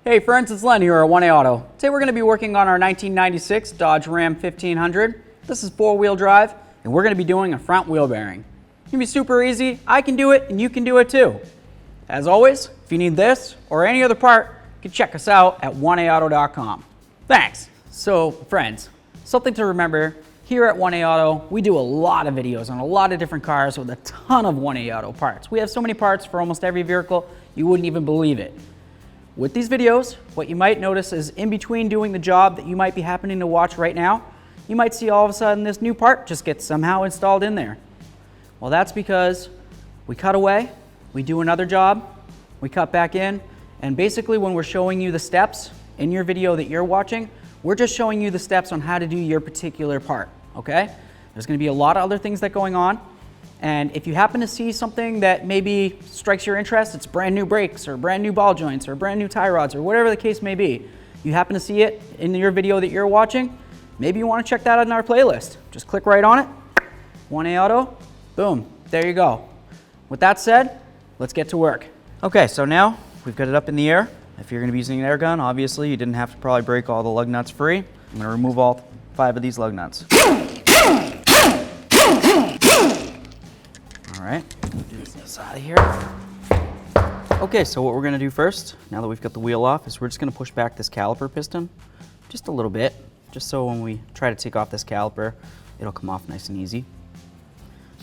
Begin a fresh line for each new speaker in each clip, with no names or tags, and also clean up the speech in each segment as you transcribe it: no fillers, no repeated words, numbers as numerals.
Hey friends, it's Len here at 1A Auto. Today we're going to be working on our 1996 Dodge Ram 1500. This is four-wheel drive, and we're going to be doing a front wheel bearing. It's going to be super easy. I can do it, and you can do it too. As always, if you need this or any other part, you can check us out at 1aauto.com. Thanks. So friends, something to remember, here at 1A Auto, we do a lot of videos on a lot of different cars with a ton of 1A Auto parts. We have so many parts for almost every vehicle, you wouldn't even believe it. With these videos, what you might notice is in between doing the job that you might be happening to watch right now, you might see all of a sudden this new part just gets somehow installed in there. Well, that's because we cut away, we do another job, we cut back in, and basically when we're showing you the steps in your video that you're watching, we're just showing you the steps on how to do your particular part, okay? There's gonna be a lot of other things that are going on. And if you happen to see something that maybe strikes your interest, it's brand new brakes or brand new ball joints or brand new tie rods or whatever the case may be, you happen to see it in your video that you're watching, maybe you want to check that out in our playlist. Just click right on it, 1A Auto, boom, there you go. With that said, let's get to work. Okay, so now we've got it up in the air. If you're going to be using an air gun, obviously you didn't have to probably break all the lug nuts free. I'm going to remove all 5 of these lug nuts. All right, get this out of here. Okay, so what we're gonna do first, now that we've got the wheel off, is we're just gonna push back this caliper piston just a little bit, just so when we try to take off this caliper, it'll come off nice and easy.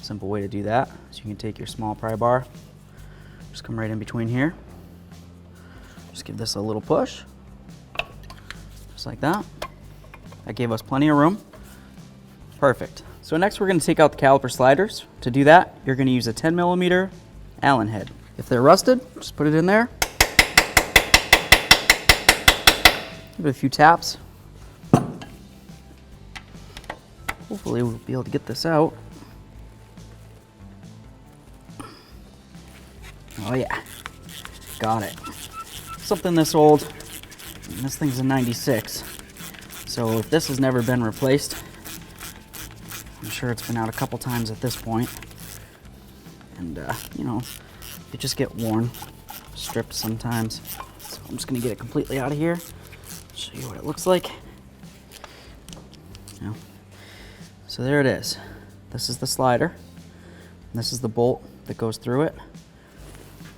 Simple way to do that is you can take your small pry bar, just come right in between here, just give this a little push, just like that. That gave us plenty of room. Perfect. So next we're going to take out the caliper sliders. To do that, you're going to use a 10mm Allen head. If they're rusted, just put it in there. Give it a few taps. Hopefully we'll be able to get this out. Oh yeah, got it. Something this old, and this thing's a 96. So if this has never been replaced, I'm sure it's been out a couple times at this point, and you know, they just get worn, stripped sometimes. So I'm just gonna get it completely out of here, show you what it looks like. Yeah. So there it is. This is the slider, and this is the bolt that goes through it.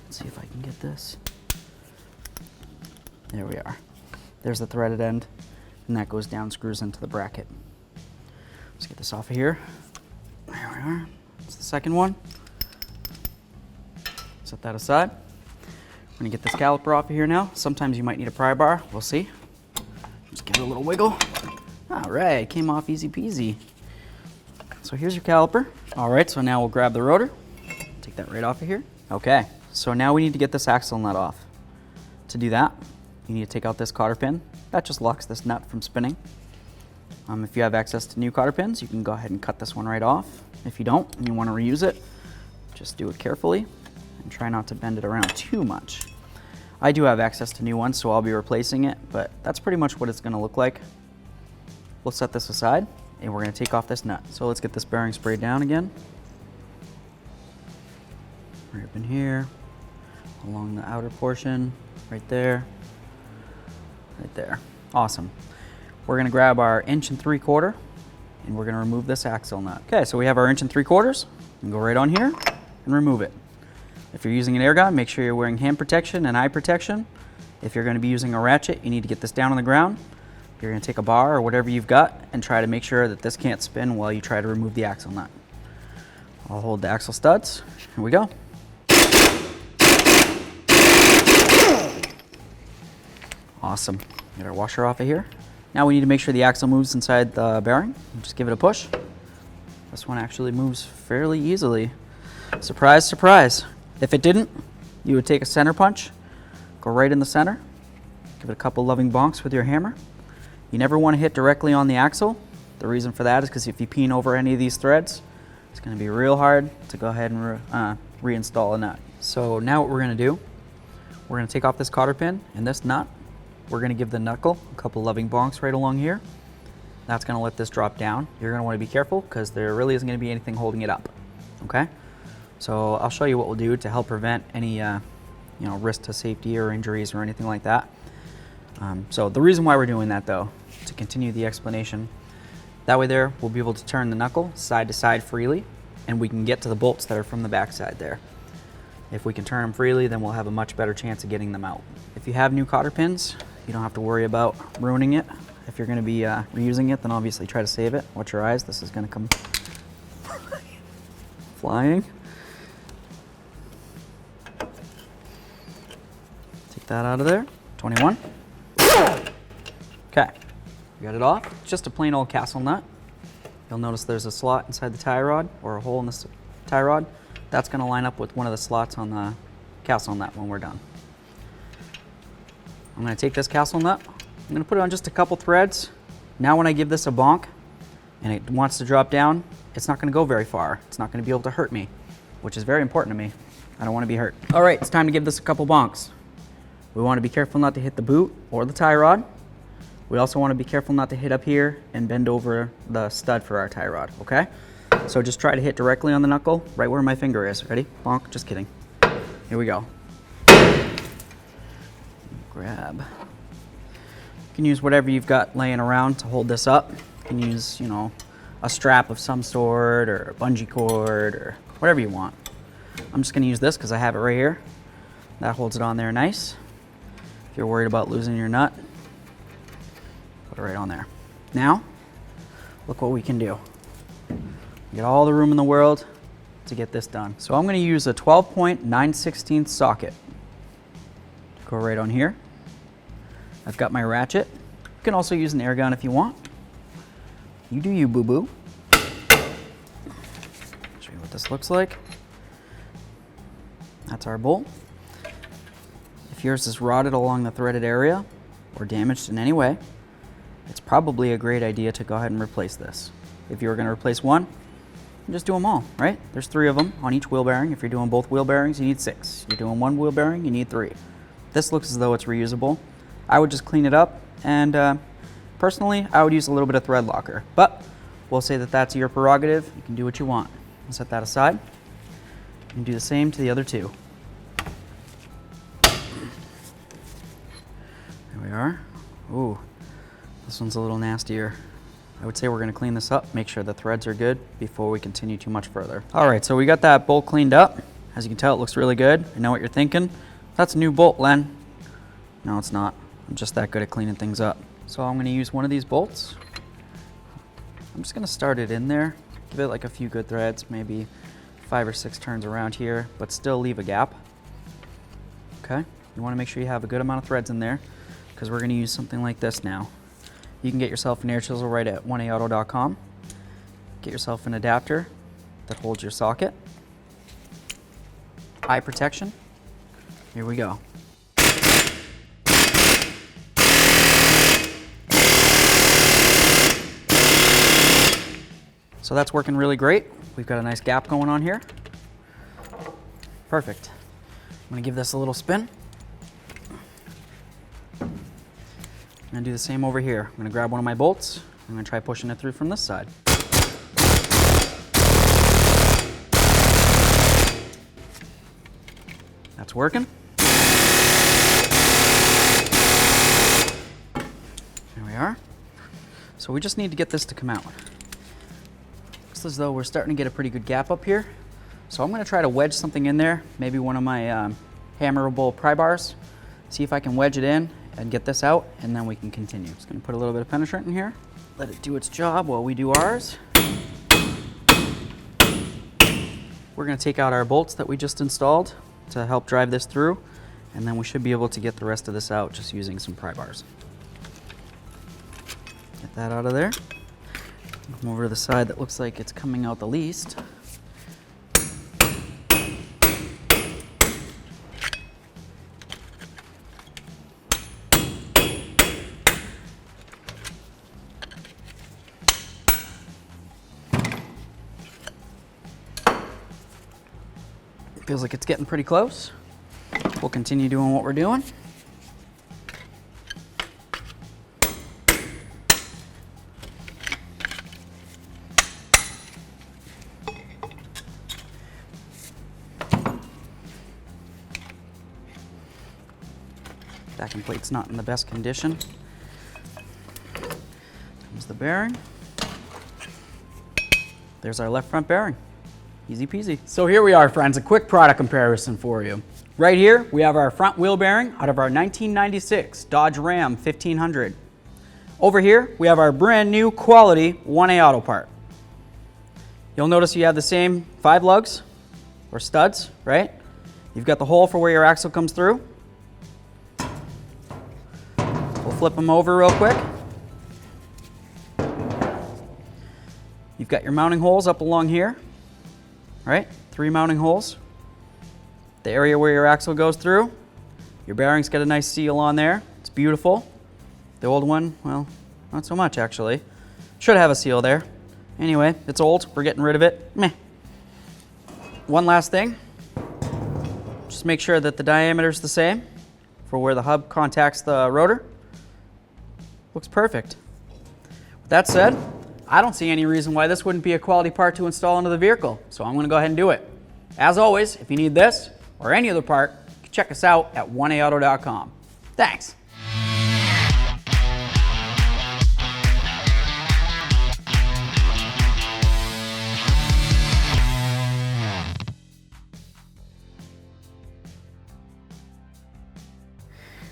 Let's see if I can get this. There we are. There's the threaded end, and that goes down, screws into the bracket. Let's get this off of here. There we are. That's the second one. Set that aside. I'm gonna get this caliper off of here now. Sometimes you might need a pry bar. We'll see. Just give it a little wiggle. All right, came off easy peasy. So here's your caliper. All right, so now we'll grab the rotor. Take that right off of here. Okay, so now we need to get this axle nut off. To do that, you need to take out this cotter pin. That just locks this nut from spinning. If you have access to new cotter pins, you can go ahead and cut this one right off. If you don't and you want to reuse it, just do it carefully and try not to bend it around too much. I do have access to new ones, so I'll be replacing it, but that's pretty much what it's going to look like. We'll set this aside and we're going to take off this nut. So let's get this bearing sprayed down again. Right up in here, along the outer portion, right there, right there. Awesome. We're gonna grab our 1 3/4 and we're gonna remove this axle nut. Okay, so we have our 1 3/4 and go right on here and remove it. If you're using an air gun, make sure you're wearing hand protection and eye protection. If you're gonna be using a ratchet, you need to get this down on the ground. You're gonna take a bar or whatever you've got and try to make sure that this can't spin while you try to remove the axle nut. I'll hold the axle studs. Here we go. Awesome. Get our washer off of here. Now we need to make sure the axle moves inside the bearing. Just give it a push. This one actually moves fairly easily. Surprise, surprise. If it didn't, you would take a center punch, go right in the center, give it a couple loving bonks with your hammer. You never want to hit directly on the axle. The reason for that is because if you peen over any of these threads, it's going to be real hard to go ahead and reinstall a nut. So now what we're going to do, we're going to take off this cotter pin and this nut. We're going to give the knuckle a couple loving bonks right along here. That's going to let this drop down. You're going to want to be careful because there really isn't going to be anything holding it up. Okay? So I'll show you what we'll do to help prevent any risk to safety or injuries or anything like that. So the reason why we're doing that though, to continue the explanation, that way there we'll be able to turn the knuckle side to side freely, and we can get to the bolts that are from the back side there. If we can turn them freely, then we'll have a much better chance of getting them out. If you have new cotter pins, you don't have to worry about ruining it. If you're going to be reusing it, then obviously try to save it. Watch your eyes, this is going to come flying. Take that out of there. 21. Okay, got it off. It's just a plain old castle nut. You'll notice there's a slot inside the tie rod, or a hole in this tie rod. That's going to line up with one of the slots on the castle nut when we're done. I'm going to take this castle nut, I'm going to put it on just a couple threads. Now when I give this a bonk and it wants to drop down, it's not going to go very far. It's not going to be able to hurt me, which is very important to me. I don't want to be hurt. All right, it's time to give this a couple bonks. We want to be careful not to hit the boot or the tie rod. We also want to be careful not to hit up here and bend over the stud for our tie rod, okay? So just try to hit directly on the knuckle, right where my finger is. Ready? Bonk, just kidding. Here we go. Grab. You can use whatever you've got laying around to hold this up. You can use, a strap of some sort or a bungee cord or whatever you want. I'm just going to use this because I have it right here. That holds it on there nice. If you're worried about losing your nut, put it right on there. Now, look what we can do. We get all the room in the world to get this done. So I'm going to use a 12.9/16 socket. Go right on here. I've got my ratchet. You can also use an air gun if you want. You do you, boo-boo. Show you what this looks like. That's our bolt. If yours is rotted along the threaded area or damaged in any way, it's probably a great idea to go ahead and replace this. If you were going to replace one, just do them all, right? There's 3 of them on each wheel bearing. If you're doing both wheel bearings, you need 6. You're doing one wheel bearing, you need 3. This looks as though it's reusable. I would just clean it up, and personally, I would use a little bit of thread locker, but we'll say that that's your prerogative. You can do what you want. I'll set that aside and do the same to the other 2. There we are. Ooh, this one's a little nastier. I would say we're going to clean this up, make sure the threads are good before we continue too much further. All right, so we got that bolt cleaned up. As you can tell, it looks really good. I know what you're thinking. That's a new bolt, Len. No, it's not. I'm just that good at cleaning things up. So I'm going to use one of these bolts. I'm just going to start it in there. Give it like a few good threads, maybe 5 or 6 turns around here, but still leave a gap. Okay, you want to make sure you have a good amount of threads in there because we're going to use something like this now. You can get yourself an air chisel right at 1aauto.com. Get yourself an adapter that holds your socket. Eye protection. Here we go. So that's working really great. We've got a nice gap going on here. Perfect. I'm gonna give this a little spin. I'm gonna do the same over here. I'm gonna grab one of my bolts. I'm gonna try pushing it through from this side. That's working. There we are. So we just need to get this to come out. Looks as though we're starting to get a pretty good gap up here. So I'm going to try to wedge something in there, maybe one of my hammerable pry bars. See if I can wedge it in and get this out, and then we can continue. Just going to put a little bit of penetrant in here. Let it do its job while we do ours. We're going to take out our bolts that we just installed to help drive this through, and then we should be able to get the rest of this out just using some pry bars. Get that out of there. Come over to the side that looks like it's coming out the least. Feels like it's getting pretty close. We'll continue doing what we're doing. Backing plate's not in the best condition. Comes the bearing. There's our left front bearing. Easy peasy. So here we are, friends, a quick product comparison for you. Right here, we have our front wheel bearing out of our 1996 Dodge Ram 1500. Over here, we have our brand new quality 1A auto part. You'll notice you have the same 5 lugs or studs, right? You've got the hole for where your axle comes through. We'll flip them over real quick. You've got your mounting holes up along here, right? 3 mounting holes. The area where your axle goes through. Your bearing's got a nice seal on there. It's beautiful. The old one, well, not so much actually. Should have a seal there. Anyway, it's old. We're getting rid of it. Meh. One last thing. Just make sure that the diameter's the same for where the hub contacts the rotor. Looks perfect. With that said, I don't see any reason why this wouldn't be a quality part to install into the vehicle, so I'm going to go ahead and do it. As always, if you need this or any other part, you can check us out at 1aauto.com. Thanks.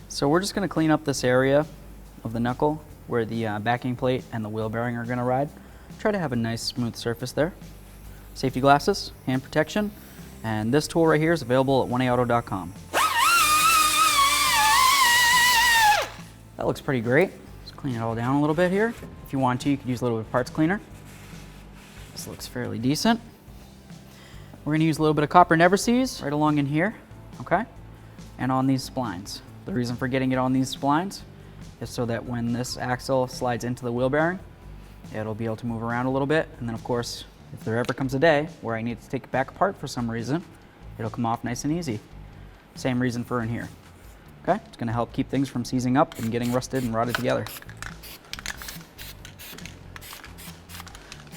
So we're just going to clean up this area of the knuckle where the backing plate and the wheel bearing are going to ride. Try to have a nice smooth surface there. Safety glasses, hand protection, and this tool right here is available at 1aauto.com. That looks pretty great. Let's clean it all down a little bit here. If you want to, you could use a little bit of parts cleaner. This looks fairly decent. We're going to use a little bit of copper never seize right along in here, okay? And on these splines. The reason for getting it on these splines is so that when this axle slides into the wheel bearing, it'll be able to move around a little bit. And then of course, if there ever comes a day where I need to take it back apart for some reason, it'll come off nice and easy. Same reason for in here. Okay, it's gonna help keep things from seizing up and getting rusted and rotted together.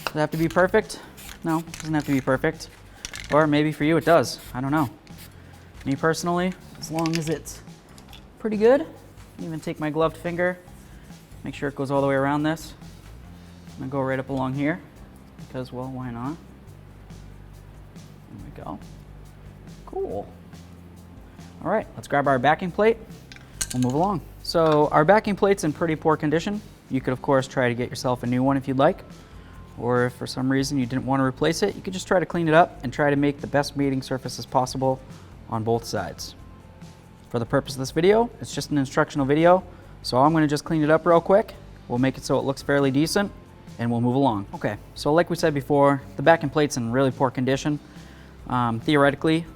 Does it have to be perfect? No, it doesn't have to be perfect. Or maybe for you it does, I don't know. Me personally, as long as it's pretty good, even take my gloved finger, make sure it goes all the way around this. I'm gonna go right up along here because, well, why not? There we go. Cool. All right, let's grab our backing plate. We'll move along. So our backing plate's in pretty poor condition. You could, of course, try to get yourself a new one if you'd like. Or if for some reason you didn't want to replace it, you could just try to clean it up and try to make the best mating surfaces possible on both sides. For the purpose of this video, it's just an instructional video, so I'm going to just clean it up real quick. We'll make it so it looks fairly decent, and we'll move along. Okay, so like we said before, the backing plate's in really poor condition. Theoretically,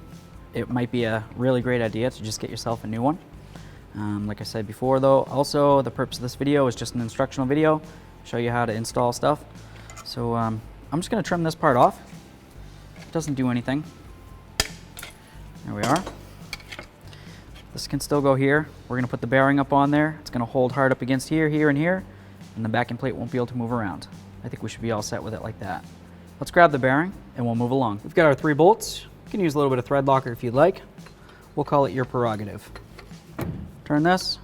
it might be a really great idea to just get yourself a new one. Like I said before though, also the purpose of this video is just an instructional video, show you how to install stuff. So I'm just going to trim this part off. It doesn't do anything. There we are. This can still go here. We're going to put the bearing up on there. It's going to hold hard up against here, here, and here, and the backing plate won't be able to move around. I think we should be all set with it like that. Let's grab the bearing and we'll move along. We've got our 3 bolts. You can use a little bit of thread locker if you'd like. We'll call it your prerogative. Turn this.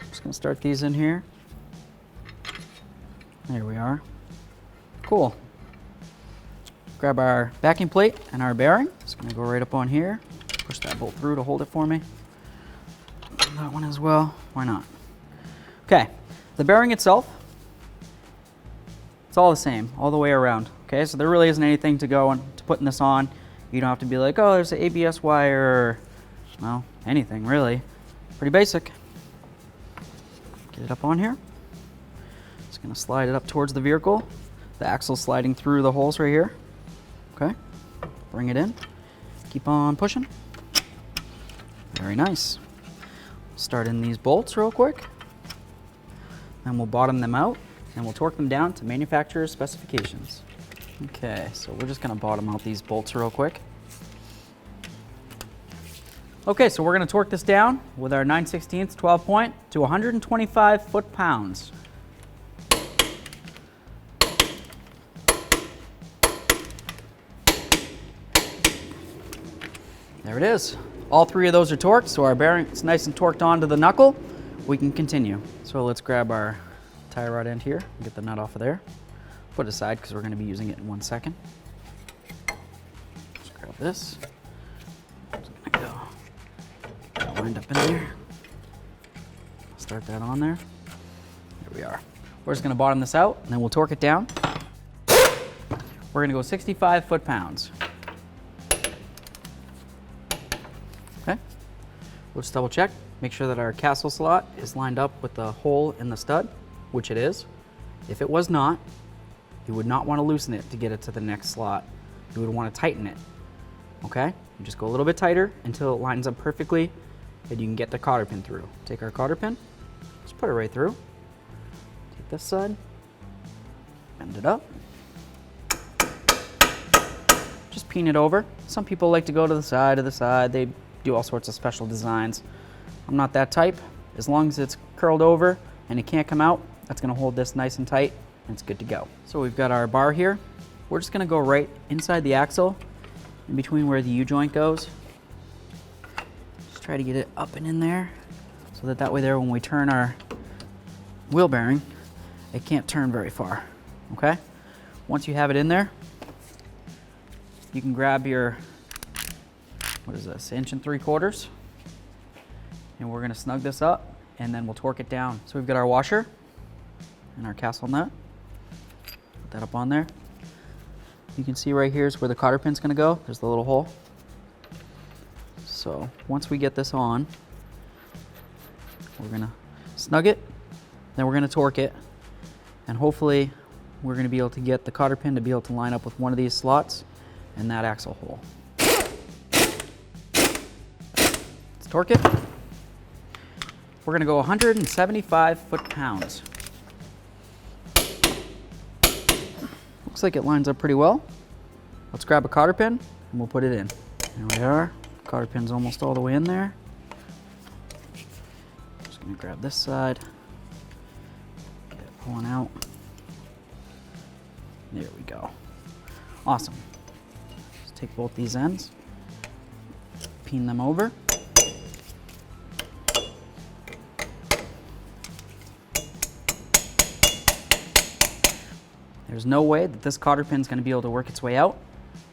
Just going to start these in here. There we are. Cool. Grab our backing plate and our bearing. It's going to go right up on here. Push that bolt through to hold it for me. And that one as well. Why not? Okay. The bearing itself, it's all the same all the way around. Okay, so there really isn't anything to go to putting this on. You don't have to be like, oh, there's an ABS wire, or, well, anything really. Pretty basic. Get it up on here. Just going to slide it up towards the vehicle. The axle's sliding through the holes right here. Okay, bring it in, keep on pushing. Very nice. Start in these bolts real quick, then we'll bottom them out and we'll torque them down to manufacturer's specifications. Okay, so we're just gonna bottom out these bolts real quick. Okay, so we're gonna torque this down with our 9/16 12 point to 125 foot-pounds. There it is. all three of those are torqued, so our bearing is nice and torqued onto the knuckle. We can continue. So let's grab our tie rod end here and get the nut off of there. Put it aside because we're going to be using it in 1 second. Let's grab this. It's going to go lined up in there. Start that on there. There we are. We're just going to bottom this out, and then we'll torque it down. We're going to go 65 foot-pounds. Okay. We'll just double check. Make sure that our castle slot is lined up with the hole in the stud, which it is. If it was not, you would not want to loosen it to get it to the next slot. You would want to tighten it. Okay? You just go a little bit tighter until it lines up perfectly and you can get the cotter pin through. Take our cotter pin, just put it right through. Take this side, bend it up. Just peen it over. Some people like to go to the side. They do all sorts of special designs. I'm not that type. As long as it's curled over and it can't come out, that's going to hold this nice and tight and it's good to go. So we've got our bar here. We're just going to go right inside the axle in between where the U-joint goes. Just try to get it up and in there so that way there when we turn our wheel bearing, it can't turn very far. Okay? Once you have it in there, you can grab your, what is this, 1 3/4, and we're going to snug this up and then we'll torque it down. So we've got our washer and our castle nut. Put that up on there. You can see right here is where the cotter pin's going to go. There's the little hole. So once we get this on, we're going to snug it, then we're going to torque it, and hopefully we're going to be able to get the cotter pin to be able to line up with one of these slots and that axle hole. Let's torque it. We're going to go 175 foot-pounds. Looks like it lines up pretty well. Let's grab a cotter pin and we'll put it in. There we are. Cotter pin's almost all the way in there. Just going to grab this side. Get it pulling out. There we go. Awesome. Just take both these ends, peen them over. There's no way that this cotter pin is going to be able to work its way out,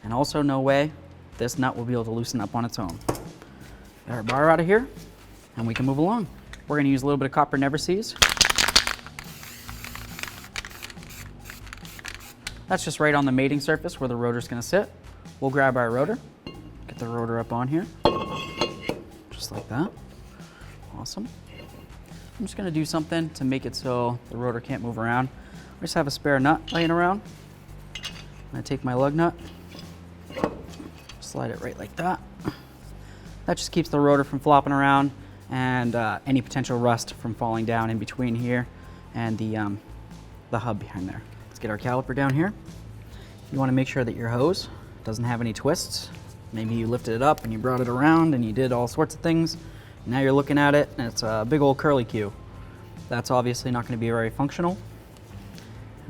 and also no way this nut will be able to loosen up on its own. Get our bar out of here, and we can move along. We're going to use a little bit of copper never seize. That's just right on the mating surface where the rotor's going to sit. We'll grab our rotor, get the rotor up on here, just like that. Awesome. I'm just going to do something to make it so the rotor can't move around. I just have a spare nut laying around. I'm going to take my lug nut, slide it right like that. That just keeps the rotor from flopping around and any potential rust from falling down in between here and the hub behind there. Let's get our caliper down here. You want to make sure that your hose doesn't have any twists. Maybe you lifted it up and you brought it around and you did all sorts of things. Now you're looking at it and it's a big old curly Q. That's obviously not going to be very functional.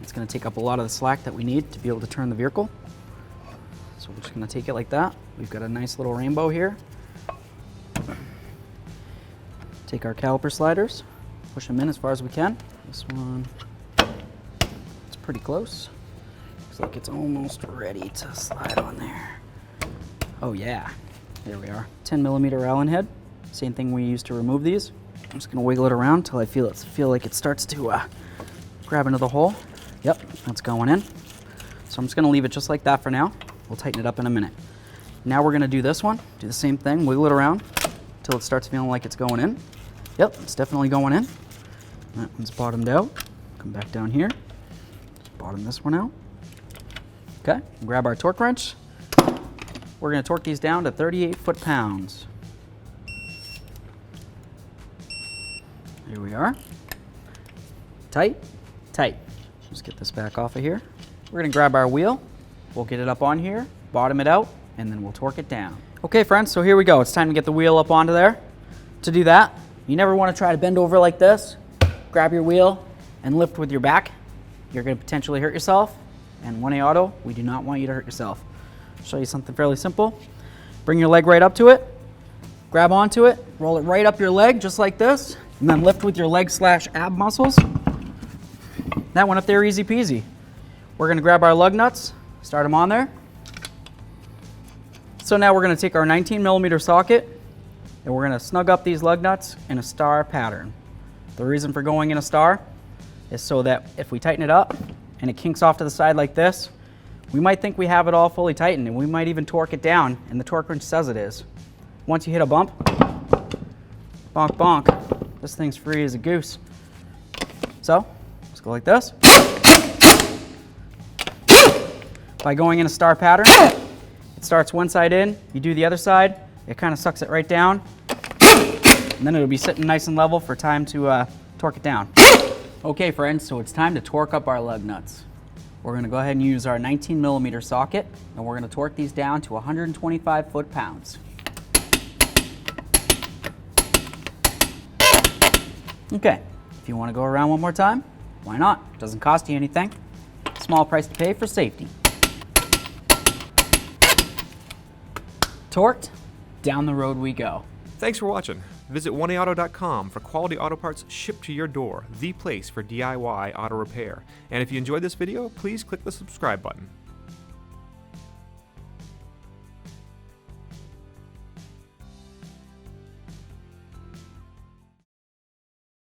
It's going to take up a lot of the slack that we need to be able to turn the vehicle. So we're just going to take it like that. We've got a nice little rainbow here. Take our caliper sliders, push them in as far as we can. This one, it's pretty close. Looks like it's almost ready to slide on there. Oh yeah, there we are. 10mm Allen head. Same thing we use to remove these. I'm just going to wiggle it around until I feel like it starts to grab into the hole. Yep, that's going in. So I'm just going to leave it just like that for now. We'll tighten it up in a minute. Now we're going to do this one. Do the same thing, wiggle it around until it starts feeling like it's going in. Yep, it's definitely going in. That one's bottomed out. Come back down here. Just bottom this one out. Okay, grab our torque wrench. We're going to torque these down to 38 foot-pounds. Here we are. Tight, tight. Just get this back off of here. We're going to grab our wheel. We'll get it up on here, bottom it out, and then we'll torque it down. Okay, friends, so here we go. It's time to get the wheel up onto there. To do that, you never want to try to bend over like this, grab your wheel, and lift with your back. You're going to potentially hurt yourself. And 1A Auto, we do not want you to hurt yourself. I'll show you something fairly simple. Bring your leg right up to it, Grab onto it, roll it right up your leg just like this, and then lift with your leg/ab muscles. That went up there easy peasy. We're gonna grab our lug nuts, start them on there. So now we're gonna take our 19mm socket and we're gonna snug up these lug nuts in a star pattern. The reason for going in a star is so that if we tighten it up and it kinks off to the side like this, we might think we have it all fully tightened and we might even torque it down, and the torque wrench says it is. Once you hit a bump, bonk bonk, this thing's free as a goose. So, let's go like this. By going in a star pattern, it starts one side in, you do the other side, it kind of sucks it right down, and then it'll be sitting nice and level for time to torque it down. Okay friends, so it's time to torque up our lug nuts. We're going to go ahead and use our 19mm socket, and we're going to torque these down to 125 foot-pounds. Okay, if you want to go around one more time, why not? It doesn't cost you anything. Small price to pay for safety. Torqued, down the road we go.
Thanks for watching. Visit 1aauto.com for quality auto parts shipped to your door, the place for DIY auto repair. And if you enjoyed this video, please click the subscribe button.